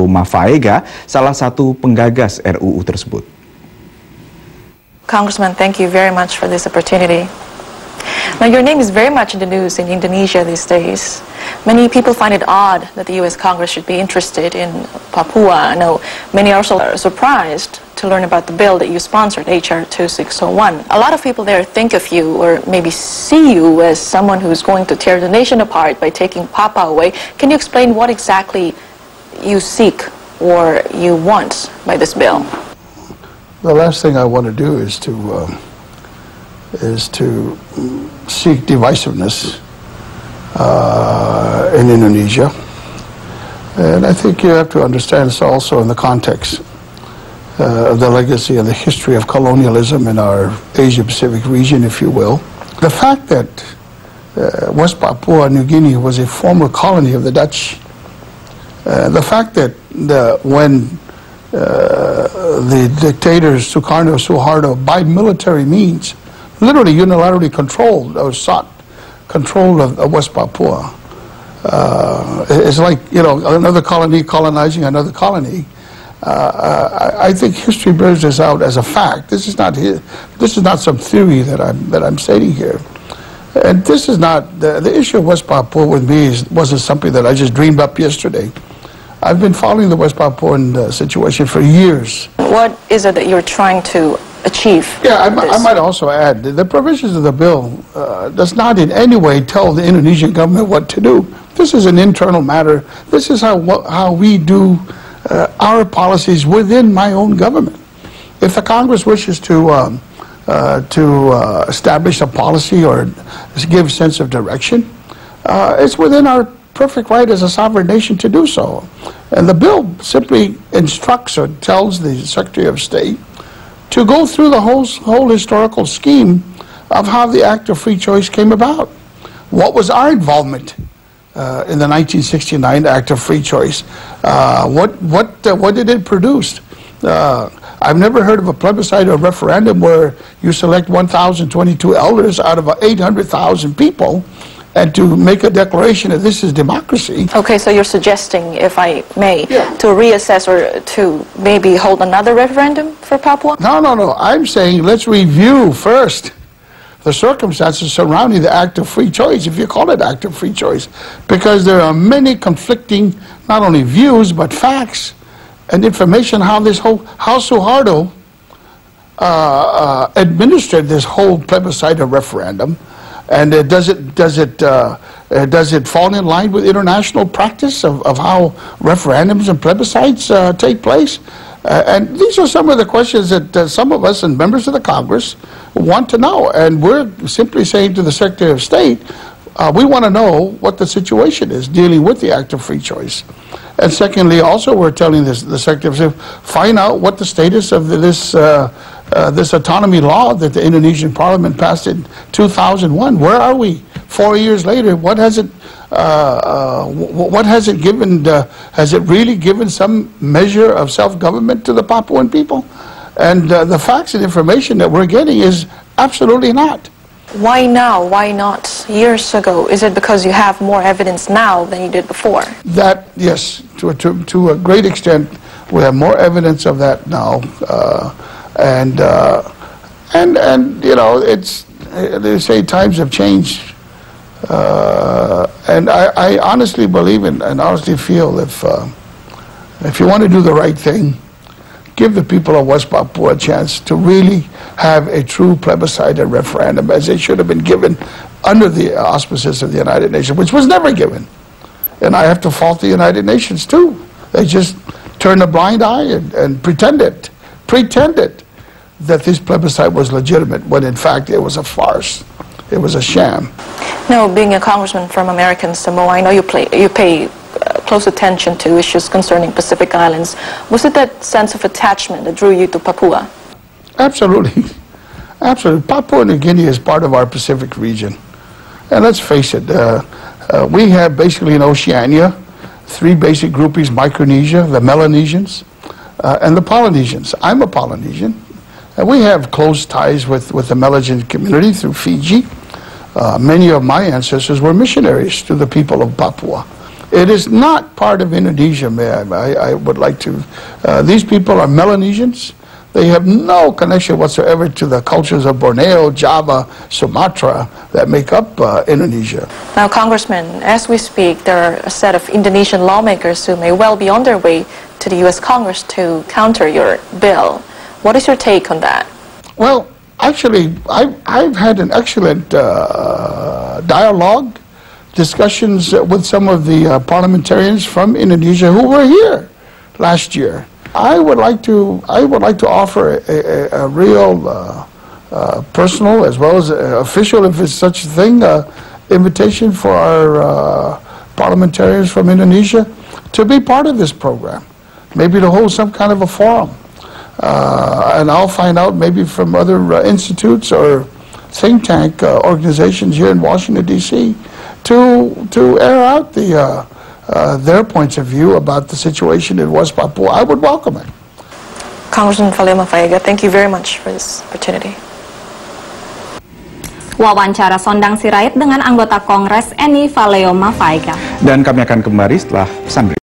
Faleomavaega, salah satu penggagas RUU tersebut. Congressman, thank you very much for this opportunity. Now, your name is very much in the news in Indonesia these days. Many people find it odd that the U.S. Congress should be interested in Papua. I know many are also surprised to learn about the bill that you sponsored, H.R. 2601. A lot of people there think of you, or maybe see you, as someone who's going to tear the nation apart by taking Papua away. Can you explain what exactly you seek or you want by this bill? The last thing I want to do is to seek divisiveness in Indonesia. And I think you have to understand this also in the context of the legacy and the history of colonialism in our Asia-Pacific region, if you will. The fact that West Papua New Guinea was a former colony of the Dutch, the fact that when the dictators Sukarno, by military means, literally unilaterally controlled or sought control of West Papua. It's like, you know, another colony colonizing another colony. I think history bears this out as a fact. This is not some theory that I'm stating here. And this is not the issue of West Papua with me wasn't something that I just dreamed up yesterday. I've been following the West Papuan situation for years. What is it that you're trying to achieve? Yeah, I might also add that the provisions of the bill does not in any way tell the Indonesian government what to do. This is an internal matter. This is how we do our policies within my own government. If the Congress wishes to establish a policy or give sense of direction, it's within our perfect right as a sovereign nation to do so. And the bill simply instructs or tells the Secretary of State to go through the whole historical scheme of how the Act of Free Choice came about. What was our involvement in the 1969 Act of Free Choice? What did it produce? I've never heard of a plebiscite or referendum where you select 1,022 elders out of 800,000 people and to make a declaration that this is democracy. Okay, so you're suggesting, if I may, to reassess or to maybe hold another referendum for Papua? No. I'm saying let's review first the circumstances surrounding the Act of Free Choice, if you call it Act of Free Choice, because there are many conflicting, not only views, but facts and information how Suharto administered this whole plebiscite or referendum. And does it fall in line with international practice of how referendums and plebiscites take place? And these are some of the questions that some of us and members of the Congress want to know. And we're simply saying to the Secretary of State, we want to know what the situation is dealing with the Act of Free Choice. And secondly, also we're telling the Secretary of State, find out what the status of this autonomy law that the Indonesian Parliament passed in 2001. Where are we? 4 years later, what has it given? Has it really given some measure of self-government to the Papuan people? And the facts and information that we're getting is absolutely not. Why now? Why not years ago? Is it because you have more evidence now than you did before? That, yes, to a great extent, we have more evidence of that now. And you know, they say times have changed. And I honestly believe and honestly feel if you want to do the right thing, give the people of West Papua a chance to really have a true plebiscite and referendum as they should have been given under the auspices of the United Nations, which was never given. And I have to fault the United Nations too. They just turned a blind eye and pretended that this plebiscite was legitimate, when in fact it was a farce. It was a sham. Now, being a congressman from American Samoa, I know you pay close attention to issues concerning Pacific Islands. Was it that sense of attachment that drew you to Papua? Absolutely. Absolutely. Papua New Guinea is part of our Pacific region. And let's face it, we have basically in Oceania 3 basic groupies: Micronesia, the Melanesians, and the Polynesians. I'm a Polynesian. And we have close ties with the Melanesian community through Fiji. Many of my ancestors were missionaries to the people of Papua. It is not part of Indonesia, I would like to. These people are Melanesians. They have no connection whatsoever to the cultures of Borneo, Java, Sumatra that make up Indonesia. Now, Congressman, as we speak, there are a set of Indonesian lawmakers who may well be on their way to the U.S. Congress to counter your bill. What is your take on that? Well, actually, I've had an excellent dialogue, discussions with some of the parliamentarians from Indonesia who were here last year. I would like to offer a real personal as well as official, if it's such a thing, invitation for our parliamentarians from Indonesia to be part of this program, maybe to hold some kind of a forum. And I'll find out maybe from other institutes or think tank organizations here in Washington, D.C. to air out their points of view about the situation in West Papua. I would welcome it. Congressman Faleomavaega, thank you very much for this opportunity. Wawancara Sondang Sirait dengan anggota Kongres Eni Faleomavaega. Dan kami akan kembali setelah pesan berikut.